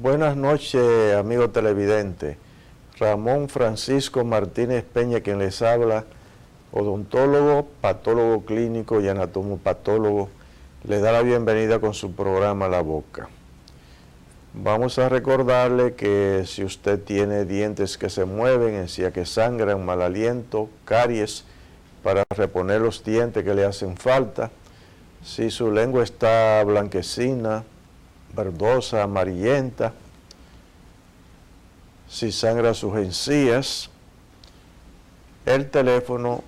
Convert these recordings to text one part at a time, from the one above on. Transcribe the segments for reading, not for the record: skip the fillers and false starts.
Buenas noches, amigo televidente. Ramón Francisco Martínez Peña, quien les habla, odontólogo, patólogo clínico y anatomopatólogo, le da la bienvenida con su programa La Boca. Vamos a recordarle que si usted tiene dientes que se mueven, encías que sangran, mal aliento, caries, para reponer los dientes que le hacen falta, si su lengua está blanquecina, verdosa, amarillenta, si sangra sus encías, el teléfono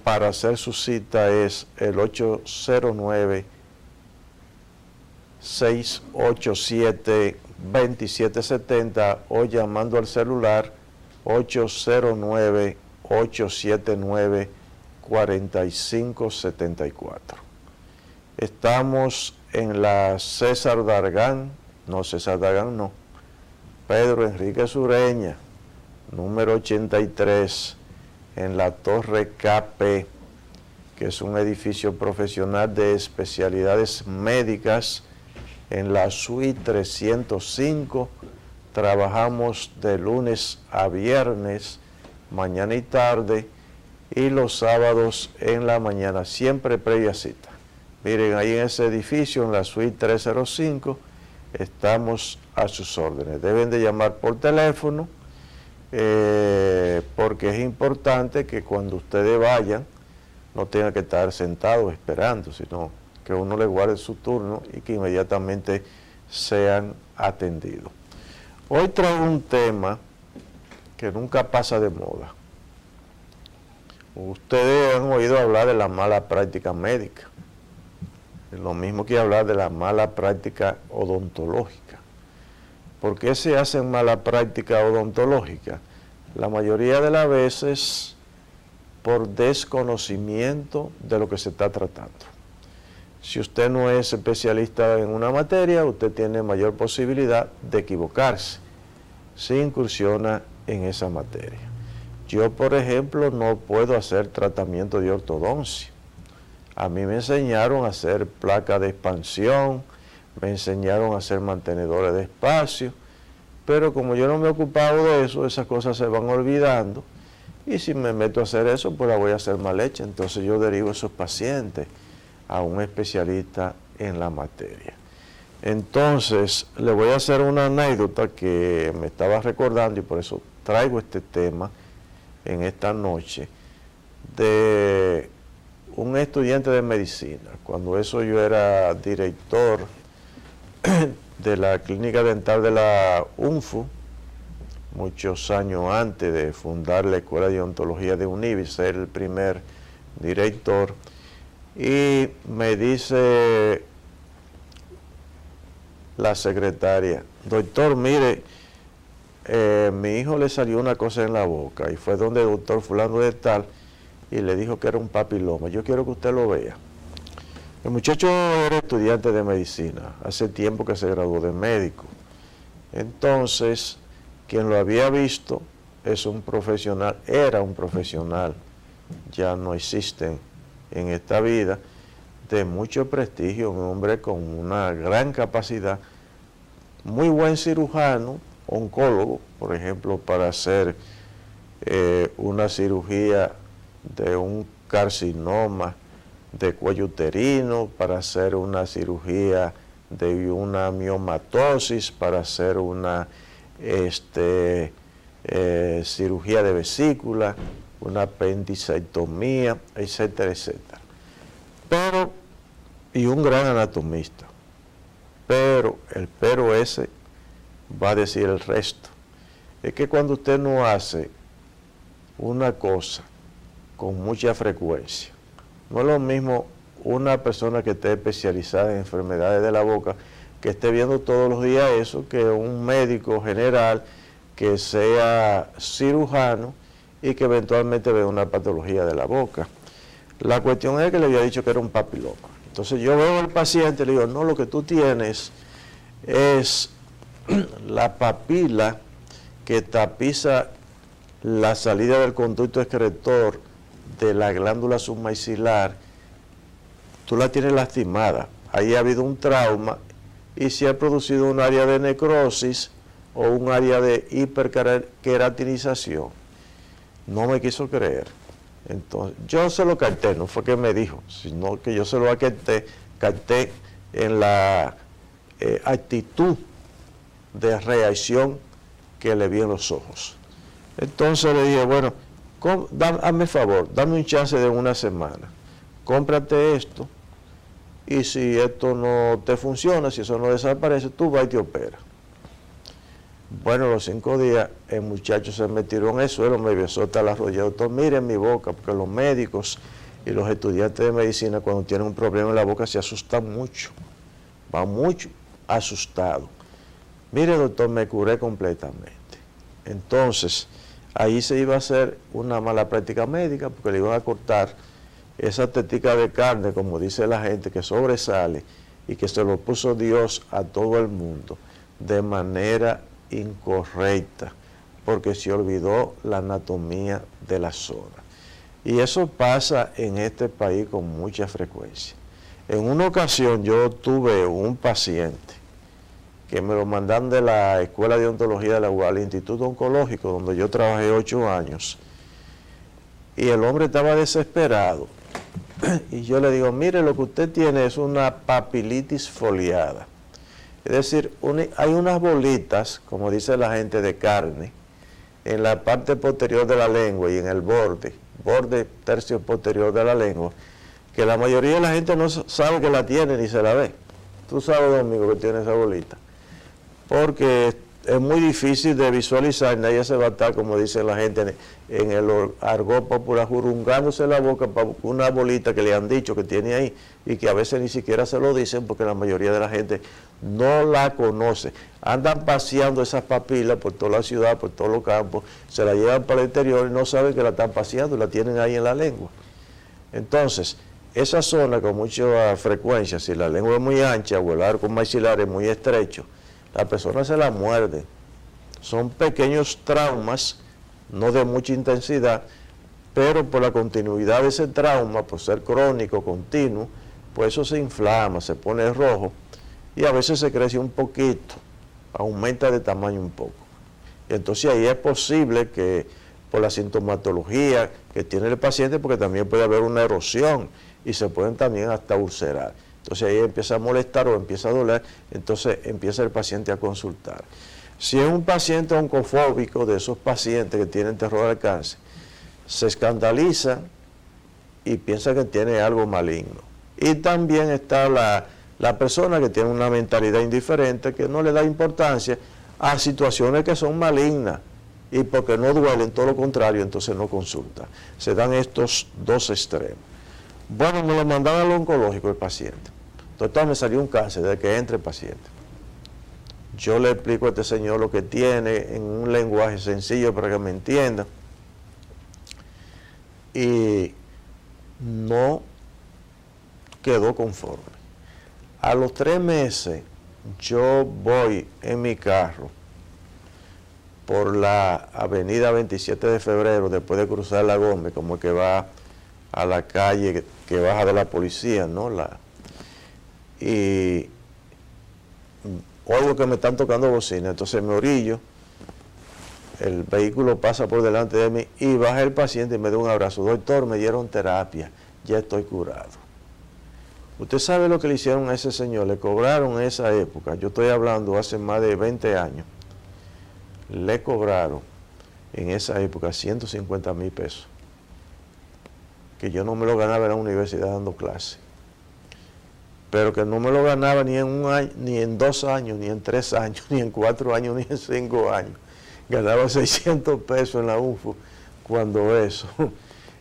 para hacer su cita es el 809-687-2770 o llamando al celular 809-879-4574. Estamos en la Pedro Enrique Sureña, número 83, en la Torre KP, que es un edificio profesional de especialidades médicas, en la suite 305. Trabajamos de lunes a viernes, mañana y tarde, y los sábados en la mañana, siempre previa cita. Miren, ahí en ese edificio, en la suite 305, estamos a sus órdenes. Deben de llamar por teléfono, porque es importante que cuando ustedes vayan, no tengan que estar sentados esperando, sino que uno le guarde su turno y que inmediatamente sean atendidos. Hoy traigo un tema que nunca pasa de moda. Ustedes han oído hablar de la mala práctica médica. Es lo mismo que hablar de la mala práctica odontológica. ¿Por qué se hace mala práctica odontológica? La mayoría de las veces por desconocimiento de lo que se está tratando. Si usted no es especialista en una materia, usted tiene mayor posibilidad de equivocarse si incursiona en esa materia. Yo, por ejemplo, no puedo hacer tratamiento de ortodoncia. A mí me enseñaron a hacer placas de expansión, me enseñaron a hacer mantenedores de espacio, pero como yo no me he ocupado de eso, esas cosas se van olvidando, y si me meto a hacer eso, pues la voy a hacer mal hecha. Entonces yo derivo a esos pacientes a un especialista en la materia. Entonces, le voy a hacer una anécdota que me estaba recordando, y por eso traigo este tema en esta noche, de un estudiante de medicina. Cuando eso yo era director de la clínica dental de la UNFU, muchos años antes de fundar la Escuela de Odontología de UNIVI, ser el primer director, y me dice la secretaria: doctor, mire, mi hijo le salió una cosa en la boca, y fue donde el doctor fulano de tal, y le dijo que era un papiloma. Yo quiero que usted lo vea. El muchacho era estudiante de medicina, hace tiempo que se graduó de médico. Entonces, quien lo había visto es un profesional, era un profesional, ya no existen en esta vida, de mucho prestigio, un hombre con una gran capacidad, muy buen cirujano, oncólogo, por ejemplo, para hacer una cirugía de un carcinoma de cuello uterino, para hacer una cirugía de una miomatosis, para hacer una cirugía de vesícula, una apendicectomía, etcétera, etcétera. Y un gran anatomista. Pero ese va a decir el resto. Es que cuando usted no hace una cosa con mucha frecuencia, no es lo mismo una persona que esté especializada en enfermedades de la boca, que esté viendo todos los días eso, que un médico general que sea cirujano y que eventualmente vea una patología de la boca. La cuestión es que le había dicho que era un papiloma. Entonces yo veo al paciente y le digo: no, lo que tú tienes es la papila que tapiza la salida del conducto excretor de la glándula submaxilar. Tú la tienes lastimada, ahí ha habido un trauma y se ha producido un área de necrosis o un área de hiperqueratinización. No me quiso creer. Entonces, yo se lo capté, no fue que me dijo, sino que yo se lo capté en la actitud de reacción que le vi en los ojos. Entonces le dije, bueno, hazme favor, dame un chance de una semana, cómprate esto, y si esto no te funciona, si eso no desaparece, tú vas y te operas. Bueno, los 5 días el muchacho se me tiró en el suelo, me besó hasta la rodilla. Doctor, mire mi boca, porque los médicos y los estudiantes de medicina cuando tienen un problema en la boca se asustan mucho, van mucho asustados. Mire doctor, me curé completamente. Entonces, ahí se iba a hacer una mala práctica médica porque le iban a cortar esa tetica de carne, como dice la gente, que sobresale y que se lo puso Dios a todo el mundo de manera incorrecta, porque se olvidó la anatomía de la zona. Y eso pasa en este país con mucha frecuencia. En una ocasión yo tuve un paciente que me lo mandan de la Escuela de Odontología de la UAS, al Instituto Oncológico, donde yo trabajé 8 años, y el hombre estaba desesperado. Y yo le digo, mire, lo que usted tiene es una papilitis foliada. Es decir, hay unas bolitas, como dice la gente, de carne, en la parte posterior de la lengua y en el borde tercio posterior de la lengua, que la mayoría de la gente no sabe que la tiene ni se la ve. Tú sabes, Domingo, que tiene esa bolita. Porque es muy difícil de visualizar, nadie se va a estar, como dice la gente en el argot popular, jurungándose la boca para una bolita que le han dicho que tiene ahí y que a veces ni siquiera se lo dicen porque la mayoría de la gente no la conoce. Andan paseando esas papilas por toda la ciudad, por todos los campos, se la llevan para el interior y no saben que la están paseando y la tienen ahí en la lengua. Entonces, esa zona con mucha frecuencia, si la lengua es muy ancha o el arco maxilar es muy estrecho, la persona se la muerde. Son pequeños traumas, no de mucha intensidad, pero por la continuidad de ese trauma, por ser crónico, continuo, pues eso se inflama, se pone rojo y a veces se crece un poquito, aumenta de tamaño un poco. Y entonces ahí es posible que por la sintomatología que tiene el paciente, porque también puede haber una erosión y se pueden también hasta ulcerar. Entonces ahí empieza a molestar o empieza a doler, entonces empieza el paciente a consultar. Si es un paciente oncofóbico, de esos pacientes que tienen terror al cáncer, se escandaliza y piensa que tiene algo maligno. Y también está la persona que tiene una mentalidad indiferente, que no le da importancia a situaciones que son malignas y porque no duelen, todo lo contrario, entonces no consulta. Se dan estos dos extremos. Bueno, me lo mandaron al oncológico el paciente. Doctor, me salió un cáncer desde que entre el paciente. Yo le explico a este señor lo que tiene en un lenguaje sencillo para que me entienda. Y no quedó conforme. A los 3 meses yo voy en mi carro por la avenida 27 de febrero, después de cruzar la Gómez, como que va a la calle que baja de la policía, ¿no? Y oigo que me están tocando bocina, entonces me orillo, el vehículo pasa por delante de mí y baja el paciente y me da un abrazo. Doctor, me dieron terapia, ya estoy curado. Usted sabe lo que le hicieron a ese señor, le cobraron en esa época, yo estoy hablando hace más de 20 años, le cobraron en esa época 150,000 pesos, que yo no me lo ganaba en la universidad dando clases, pero que no me lo ganaba ni en un año, ni en 2 años, ni en 3 años, ni en 4 años, ni en 5 años. Ganaba 600 pesos en la UNFU cuando eso.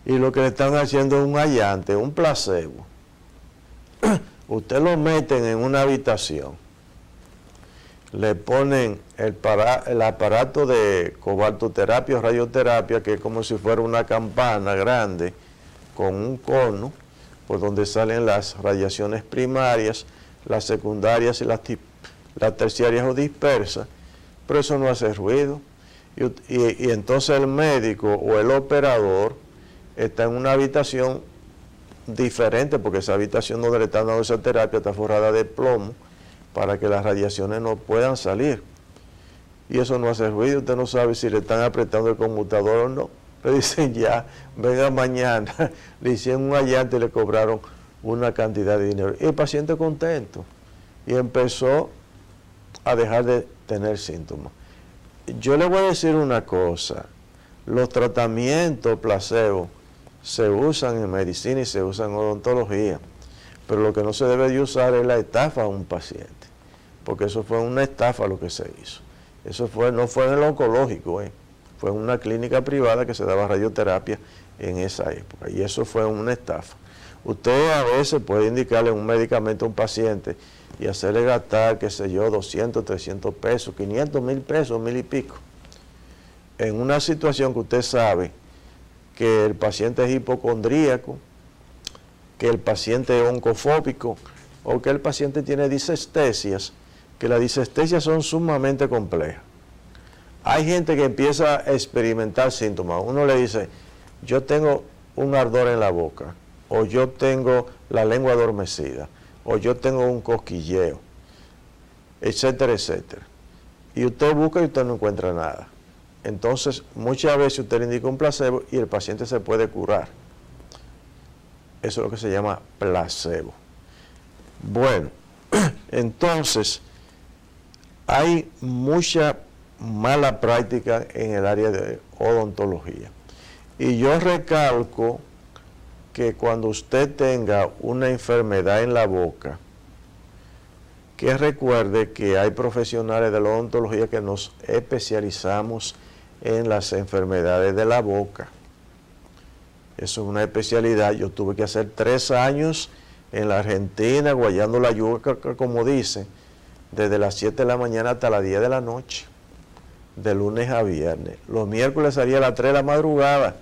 Y lo que le están haciendo es un allante, un placebo. Usted lo meten en una habitación, le ponen el aparato de cobaltoterapia o radioterapia, que es como si fuera una campana grande con un cono por donde salen las radiaciones primarias, las secundarias y las terciarias o dispersas, pero eso no hace ruido. Y entonces el médico o el operador está en una habitación diferente, porque esa habitación donde le están dando esa terapia está forrada de plomo para que las radiaciones no puedan salir. y eso no hace ruido, usted no sabe si le están apretando el conmutador o no. Le dicen ya, venga mañana, le hicieron un allante y le cobraron una cantidad de dinero. Y el paciente contento y empezó a dejar de tener síntomas. Yo le voy a decir una cosa, los tratamientos placebo se usan en medicina y se usan en odontología, pero lo que no se debe de usar es la estafa a un paciente, porque eso fue una estafa lo que se hizo. Eso no fue en el oncológico, fue en una clínica privada que se daba radioterapia en esa época, y eso fue una estafa. Usted a veces puede indicarle un medicamento a un paciente y hacerle gastar, qué sé yo, 200, 300 pesos, 500, 1000 pesos, 1000 y pico, en una situación que usted sabe que el paciente es hipocondríaco, que el paciente es oncofóbico, o que el paciente tiene disestesias, que las disestesias son sumamente complejas. Hay gente que empieza a experimentar síntomas. Uno le dice, yo tengo un ardor en la boca, o yo tengo la lengua adormecida, o yo tengo un cosquilleo, etcétera, etcétera. Y usted busca y usted no encuentra nada. Entonces, muchas veces usted le indica un placebo y el paciente se puede curar. Eso es lo que se llama placebo. Bueno, entonces, hay mucha mala práctica en el área de odontología. Y yo recalco que cuando usted tenga una enfermedad en la boca, que recuerde que hay profesionales de la odontología que nos especializamos en las enfermedades de la boca. Eso es una especialidad. Yo tuve que hacer 3 años en la Argentina, guayando la yuca, como dicen, desde las 7 de la mañana hasta las 10 de la noche, de lunes a viernes. Los miércoles salía a las 3 de la madrugada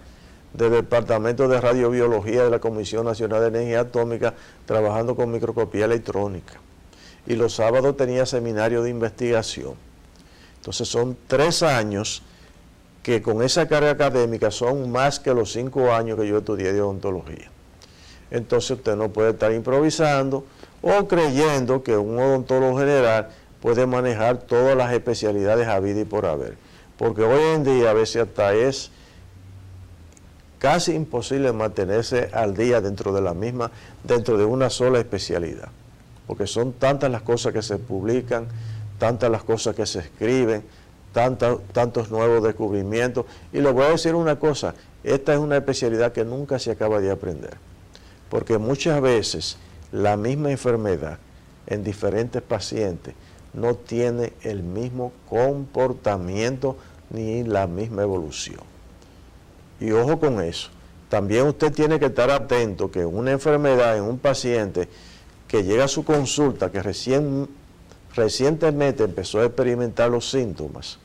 del Departamento de Radiobiología de la Comisión Nacional de Energía Atómica, trabajando con microscopía electrónica. Y los sábados tenía seminario de investigación. Entonces son 3 años que con esa carga académica son más que los 5 años que yo estudié de odontología. Entonces usted no puede estar improvisando o creyendo que un odontólogo general puede manejar todas las especialidades habidas y por haber. Porque hoy en día a veces hasta es casi imposible mantenerse al día dentro de una sola especialidad. Porque son tantas las cosas que se publican, tantas las cosas que se escriben, tantos nuevos descubrimientos. Y les voy a decir una cosa, esta es una especialidad que nunca se acaba de aprender. Porque muchas veces la misma enfermedad en diferentes pacientes no tiene el mismo comportamiento ni la misma evolución. Y ojo con eso. También usted tiene que estar atento que una enfermedad en un paciente que llega a su consulta, que recientemente empezó a experimentar los síntomas,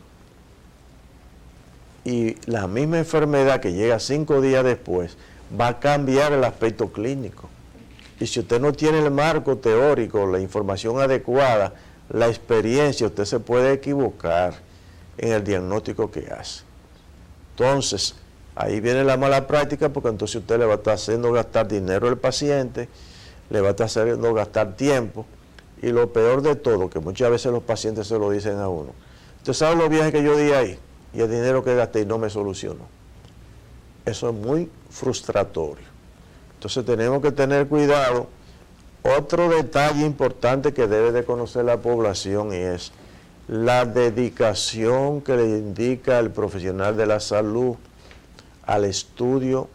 y la misma enfermedad que llega 5 días después, va a cambiar el aspecto clínico. Y si usted no tiene el marco teórico, la información adecuada, la experiencia, usted se puede equivocar en el diagnóstico que hace. Entonces, ahí viene la mala práctica, porque entonces usted le va a estar haciendo gastar dinero al paciente, le va a estar haciendo gastar tiempo, y lo peor de todo, que muchas veces los pacientes se lo dicen a uno, usted sabe los viajes que yo di ahí, y el dinero que gasté y no me solucionó. Eso es muy frustratorio. Entonces tenemos que tener cuidado. Otro detalle importante que debe de conocer la población y es la dedicación que le indica el profesional de la salud al estudio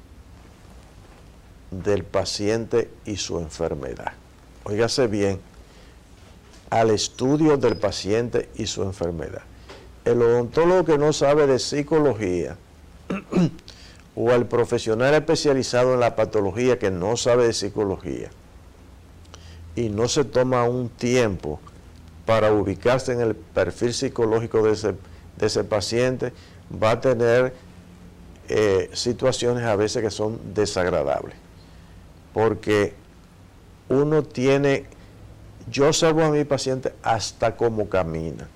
del paciente y su enfermedad. Óigase bien, al estudio del paciente y su enfermedad. El odontólogo que no sabe de psicología o el profesional especializado en la patología que no sabe de psicología y no se toma un tiempo para ubicarse en el perfil psicológico de ese paciente, va a tener situaciones a veces que son desagradables. Porque uno tiene, yo observo a mi paciente hasta cómo camina,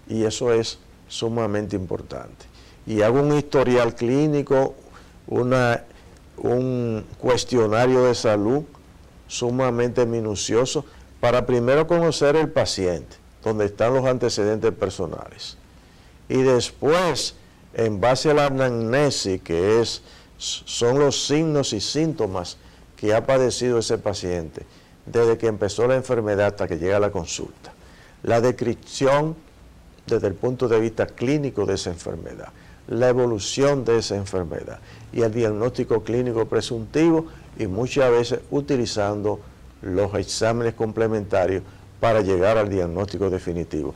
y eso es sumamente importante. Y hago un historial clínico, un cuestionario de salud sumamente minucioso para primero conocer el paciente, donde están los antecedentes personales. y después, en base a la anamnesis, que son los signos y síntomas que ha padecido ese paciente desde que empezó la enfermedad hasta que llega a la consulta. La descripción desde el punto de vista clínico de esa enfermedad, la evolución de esa enfermedad y el diagnóstico clínico presuntivo, y muchas veces utilizando los exámenes complementarios para llegar al diagnóstico definitivo.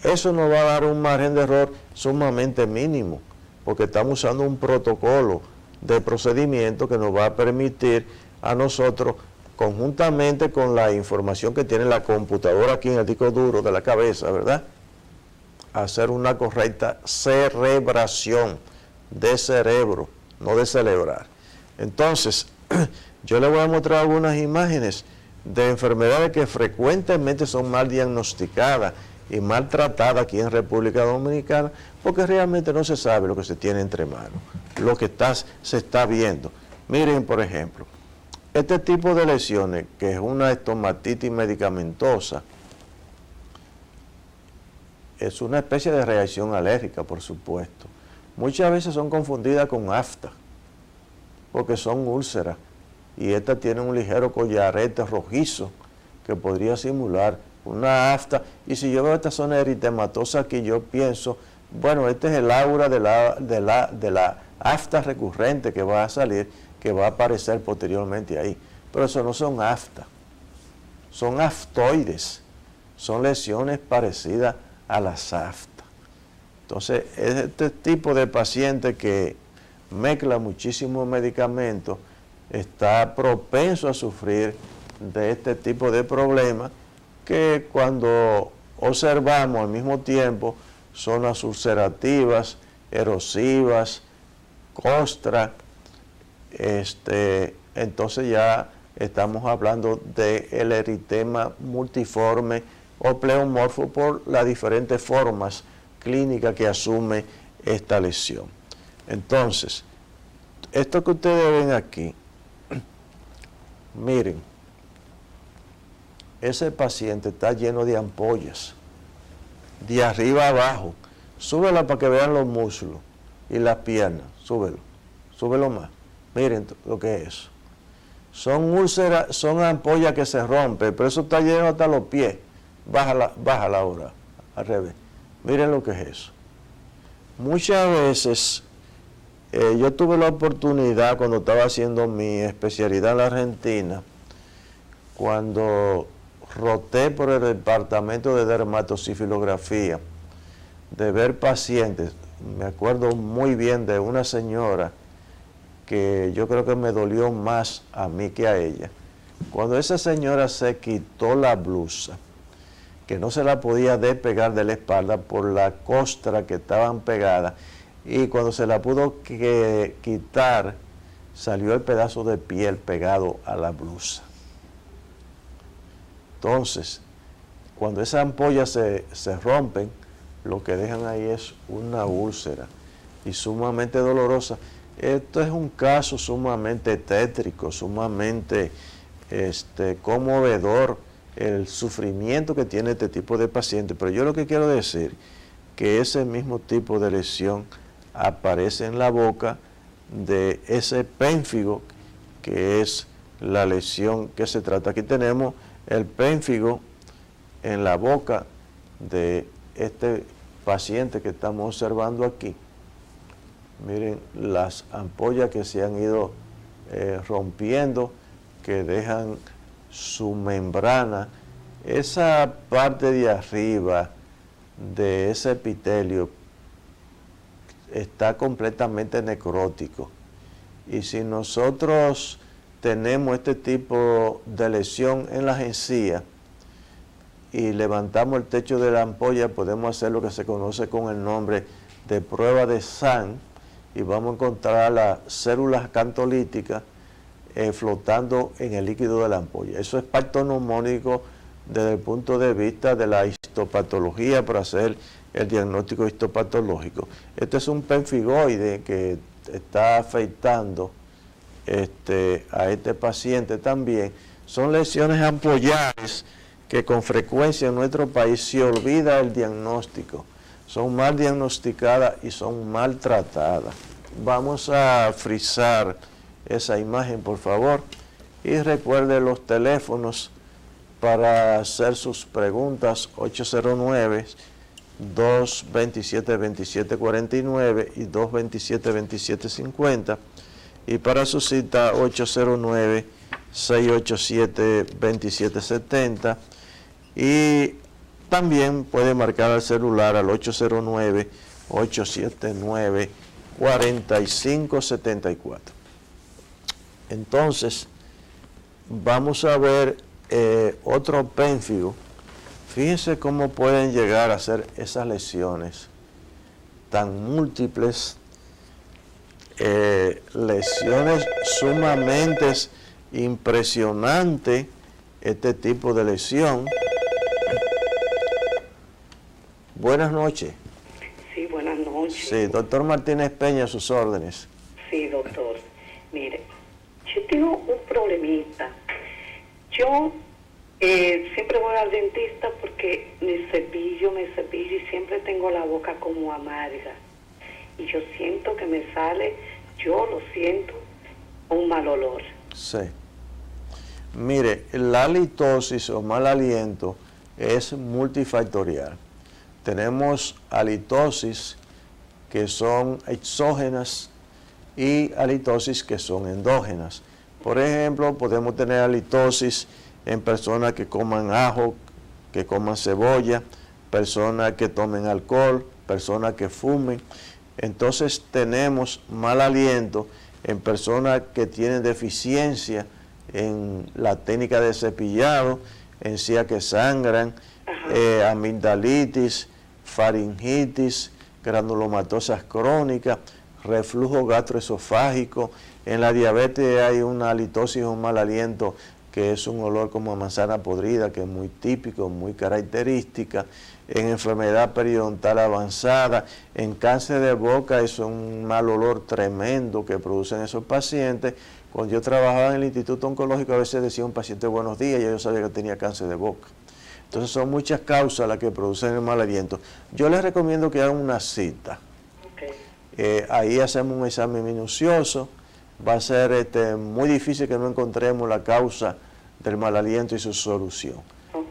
Eso nos va a dar un margen de error sumamente mínimo, porque estamos usando un protocolo de procedimiento que nos va a permitir a nosotros, conjuntamente con la información que tiene la computadora aquí en el disco duro de la cabeza, ¿verdad?, hacer una correcta cerebración de cerebro, no de celebrar. Entonces, yo le voy a mostrar algunas imágenes de enfermedades que frecuentemente son mal diagnosticadas y mal tratadas aquí en República Dominicana, porque realmente no se sabe lo que se tiene entre manos, lo que se está viendo. Miren, por ejemplo, este tipo de lesiones, que es una estomatitis medicamentosa, es una especie de reacción alérgica, por supuesto. Muchas veces son confundidas con afta, porque son úlceras, y esta tiene un ligero collarete rojizo que podría simular una afta. Y si yo veo esta zona eritematosa aquí, yo pienso, bueno, este es el aura de la afta recurrente que va a salir, que va a aparecer posteriormente ahí. Pero eso no son aftas, son aftoides, son lesiones parecidas a las aftas. Entonces, este tipo de paciente que mezcla muchísimos medicamentos está propenso a sufrir de este tipo de problemas, que cuando observamos al mismo tiempo zonas ulcerativas, erosivas, costras, entonces ya estamos hablando del eritema multiforme o pleomorfo por las diferentes formas clínicas que asume esta lesión. Entonces, esto que ustedes ven aquí, miren, ese paciente está lleno de ampollas, de arriba abajo. Súbela para que vean los muslos y las piernas, súbelo más. Miren lo que es eso. Son úlceras, son ampollas que se rompen, pero eso está lleno hasta los pies. Bájala ahora, al revés. Miren lo que es eso. Muchas veces, yo tuve la oportunidad cuando estaba haciendo mi especialidad en la Argentina, cuando roté por el departamento de dermatocifilografía, de ver pacientes. Me acuerdo muy bien de una señora que yo creo que me dolió más a mí que a ella. Cuando esa señora se quitó la blusa, que no se la podía despegar de la espalda por la costra que estaban pegadas, y cuando se la pudo quitar, salió el pedazo de piel pegado a la blusa. Entonces, cuando esas ampollas se rompen, lo que dejan ahí es una úlcera, y sumamente dolorosa. Esto es un caso sumamente tétrico, sumamente conmovedor, el sufrimiento que tiene este tipo de paciente. Pero yo lo que quiero decir, que ese mismo tipo de lesión aparece en la boca de ese pénfigo, que es la lesión que se trata. Aquí tenemos el pénfigo en la boca de este paciente que estamos observando aquí. Miren las ampollas que se han ido rompiendo, que dejan su membrana. Esa parte de arriba de ese epitelio está completamente necrótico. Y si nosotros tenemos este tipo de lesión en las encías y levantamos el techo de la ampolla, podemos hacer lo que se conoce con el nombre de prueba de SAN, y vamos a encontrar las células acantolíticas flotando en el líquido de la ampolla. Eso es pacto neumónico desde el punto de vista de la histopatología, para hacer el diagnóstico histopatológico. Este es un pemfigoide que está afectando a este paciente también. Son lesiones ampollares que con frecuencia en nuestro país se olvida el diagnóstico. son mal diagnosticadas y son mal tratadas. Vamos a frizar esa imagen, por favor, y recuerde los teléfonos para hacer sus preguntas: 809-227-2749 y 227-2750, y para su cita 809-687-2770, y también puede marcar al celular al 809-879-4574. Entonces, vamos a ver otro pénfigo. Fíjense cómo pueden llegar a ser esas lesiones tan múltiples, lesiones sumamente impresionantes, este tipo de lesión. Buenas noches. Sí, buenas noches. Sí, doctor Martínez Peña, a sus órdenes. Sí, doctor. Mire, yo tengo un problemita. Yo siempre voy al dentista porque me cepillo y siempre tengo la boca como amarga. Y yo siento que me sale, yo lo siento, un mal olor. Sí. Mire, la halitosis o mal aliento es multifactorial. Tenemos halitosis que son exógenas y halitosis que son endógenas. Por ejemplo, podemos tener halitosis en personas que coman ajo, que coman cebolla, personas que tomen alcohol, personas que fumen. Entonces tenemos mal aliento en personas que tienen deficiencia en la técnica de cepillado, encías que sangran, amigdalitis, faringitis, granulomatosas crónicas, reflujo gastroesofágico. En la diabetes hay una halitosis o un mal aliento que es un olor como a manzana podrida, que es muy típico, muy característica. En enfermedad periodontal avanzada, en cáncer de boca, es un mal olor tremendo que producen esos pacientes. Cuando yo trabajaba en el Instituto Oncológico, a veces decía un paciente buenos días y yo sabía que tenía cáncer de boca. Entonces son muchas causas las que producen el mal aliento. Yo les recomiendo que hagan una cita. Ahí hacemos un examen minucioso. Va a ser muy difícil que no encontremos la causa del mal aliento y su solución.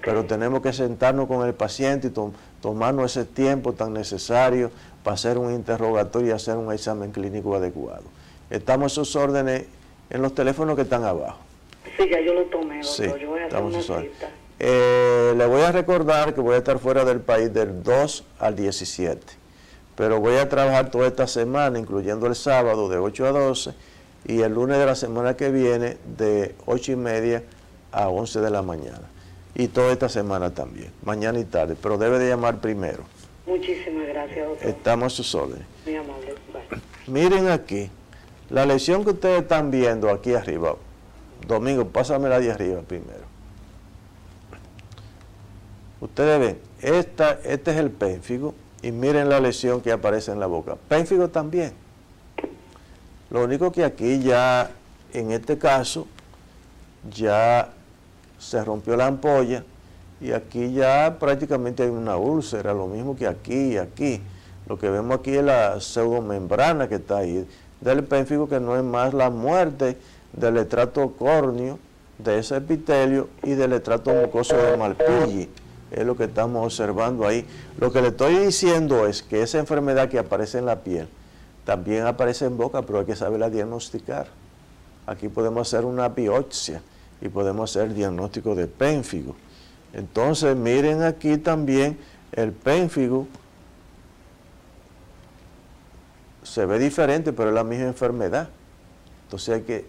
Pero tenemos que sentarnos con el paciente y tomarnos ese tiempo tan necesario para hacer un interrogatorio y hacer un examen clínico adecuado. Estamos a sus órdenes en los teléfonos que están abajo. Sí, ya yo lo tomé, doctor. Sí, yo voy a hacer una cita. Le voy a recordar que voy a estar fuera del país del 2 al 17, pero voy a trabajar toda esta semana, incluyendo el sábado de 8 a 12 y el lunes de la semana que viene de 8:30 a 11 de la mañana. Y toda esta semana también, mañana y tarde, pero debe de llamar primero. Muchísimas gracias, doctor. Estamos a sus órdenes. Muy amable. Bye. Miren aquí, la lesión que ustedes están viendo aquí arriba. Domingo, pásamela de arriba primero. Ustedes ven, este es el pénfigo y miren la lesión que aparece en la boca. Pénfigo también. Lo único que aquí ya, en este caso, ya se rompió la ampolla y aquí ya prácticamente hay una úlcera, lo mismo que aquí y aquí. Lo que vemos aquí es la pseudomembrana que está ahí del pénfigo, que no es más la muerte del estrato córneo, de ese epitelio y del estrato mucoso de Malpighi. Es lo que estamos observando ahí. Lo que le estoy diciendo es que esa enfermedad que aparece en la piel también aparece en boca, pero hay que saberla diagnosticar. Aquí podemos hacer una biopsia y podemos hacer diagnóstico de pénfigo. Entonces, miren aquí también el pénfigo. Se ve diferente, pero es la misma enfermedad. Entonces hay que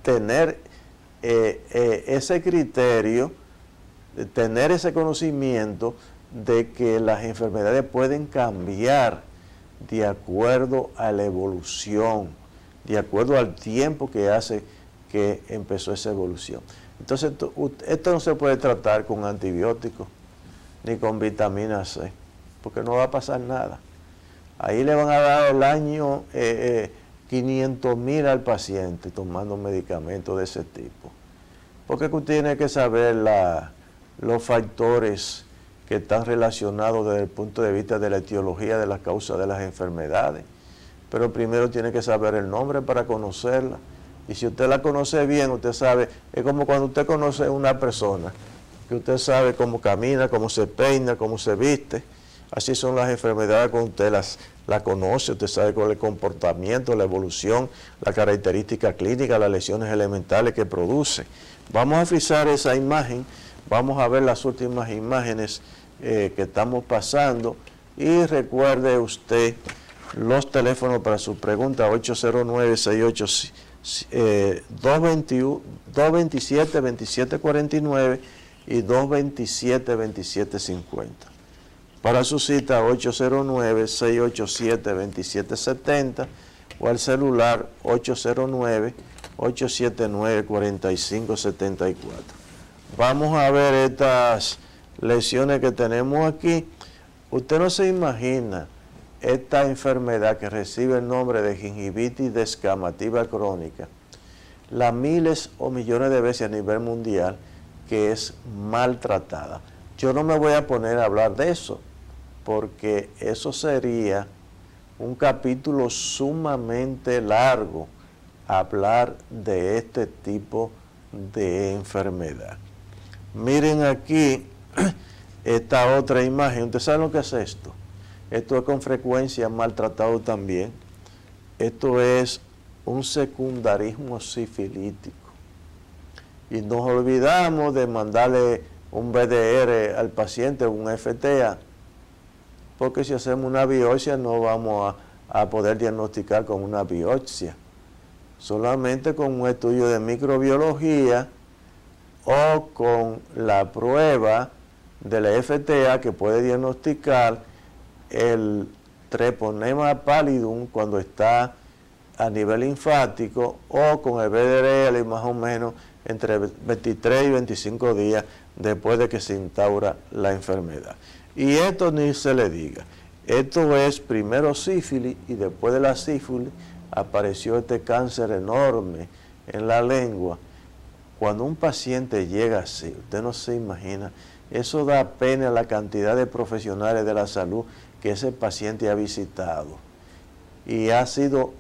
tener ese criterio, tener ese conocimiento de que las enfermedades pueden cambiar de acuerdo a la evolución, de acuerdo al tiempo que hace que empezó esa evolución. Entonces, esto no se puede tratar con antibióticos ni con vitamina C, porque no va a pasar nada. Ahí le van a dar el año 500,000 al paciente tomando medicamentos de ese tipo. Porque usted tiene que saber los factores que están relacionados desde el punto de vista de la etiología de las causas de las enfermedades, pero primero tiene que saber el nombre para conocerla. Y si usted la conoce bien, usted sabe, es como cuando usted conoce a una persona, que usted sabe cómo camina, cómo se peina, cómo se viste. Así son las enfermedades cuando usted la conoce, usted sabe cuál es el comportamiento, la evolución, la característica clínica, las lesiones elementales que produce. Vamos a frisar esa imagen, vamos a ver las últimas imágenes que estamos pasando y recuerde usted los teléfonos para su pregunta, 809-227-2749 y 227-2750. Para su cita, 809-687-2770 o al celular 809-879-4574. Vamos a ver estas lesiones que tenemos aquí. Usted no se imagina esta enfermedad que recibe el nombre de gingivitis descamativa crónica, las miles o millones de veces a nivel mundial que es maltratada. Yo no me voy a poner a hablar de eso, porque eso sería un capítulo sumamente largo, hablar de este tipo de enfermedad. Miren aquí esta otra imagen. ¿Usted sabe lo que es esto? Esto es con frecuencia maltratado también. Esto es un secundarismo sifilítico. Y nos olvidamos de mandarle un BDR al paciente, un FTA, porque si hacemos una biopsia no vamos a poder diagnosticar con una biopsia. Solamente con un estudio de microbiología o con la prueba de la FTA que puede diagnosticar el treponema pallidum cuando está a nivel linfático, o con el BDRL más o menos entre 23 y 25 días después de que se instaura la enfermedad. Y esto ni se le diga, esto es primero sífilis y después de la sífilis apareció este cáncer enorme en la lengua. Cuando un paciente llega así, usted no se imagina, eso da pena la cantidad de profesionales de la salud que ese paciente ha visitado y ha sido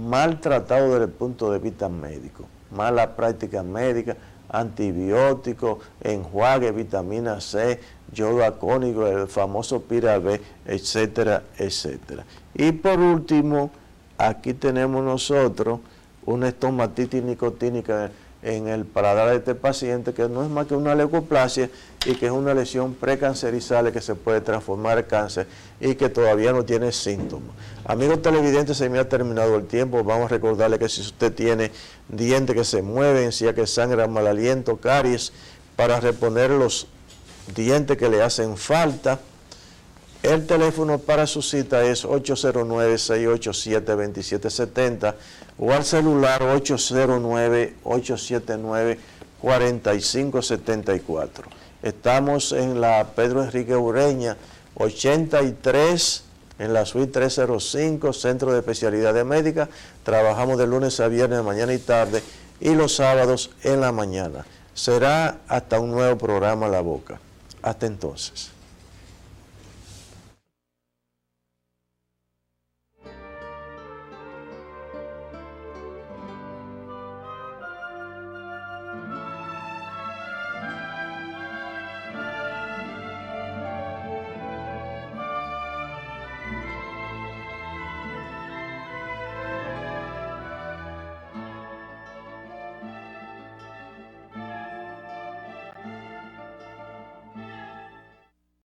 maltratado desde el punto de vista médico, mala práctica médica, antibióticos, enjuague, vitamina C, yodo acónico, el famoso Piral B, etcétera, etcétera. Y por último, aquí tenemos nosotros una estomatitis nicotínica en el paladar de este paciente, que no es más que una leucoplasia y que es una lesión precancerizable que se puede transformar en cáncer y que todavía no tiene síntomas. Amigos televidentes, se me ha terminado el tiempo. Vamos a recordarle que si usted tiene dientes que se mueven, si hay que sangra, mal aliento, caries, para reponer los dientes que le hacen falta, el teléfono para su cita es 809-687-2770 o al celular 809-879-4574. Estamos en la Pedro Enrique Ureña, 83, en la suite 305, Centro de Especialidades Médicas. Trabajamos de lunes a viernes, mañana y tarde, y los sábados en la mañana. Será hasta un nuevo programa La Boca. Hasta entonces.